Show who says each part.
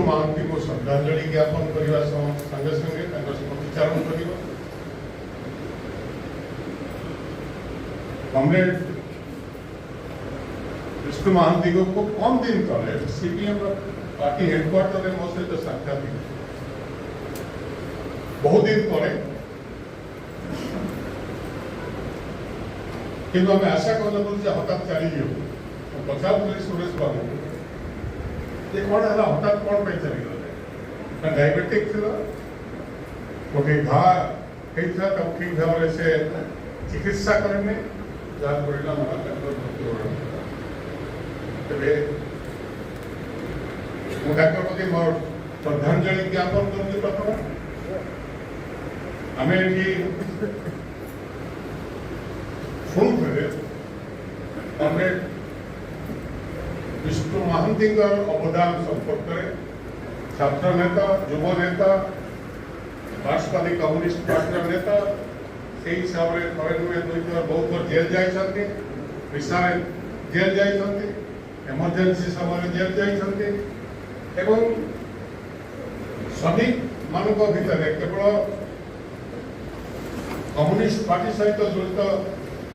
Speaker 1: महांती को श्रद्धांजलि ज्ञापन करने संगे संगे स्मृतिचारण कर कमरेड विष्णु महांती को खूब कम दिन तले सीपीएम पार्टी हेडक्वार्टर में मो सहित साक्षात बहुत दिन पर किंतु आम आशा करूँ हठात चली पचार सुरेश बाबू ये कौन है हठात कौन पे चली गए डायबिटिक थी गोटे घा होता ठीक भाव से चिकित्सा करें जहाँ पड़ा तेरे मुझे प्रति मोर श्रद्धांजलि ज्ञापन करुँगी प्रथम आम शुणुले कमरेड विष्णु महांती अवदान संपर्क में छात्र नेता युव नेता मार्क्सवादी कम्युनिस्ट पार्टी नेता से हिसाब से थोड़े नुहे दुई थर बहुत थर जेल जाइछन्ति विशाल जेल जाइछन्ति इमरजेंसी समय जेल जाइछन्ति एवं श्रमिक मानक भितर केवल कम्युनिस्ट पार्टी सहित जड़ित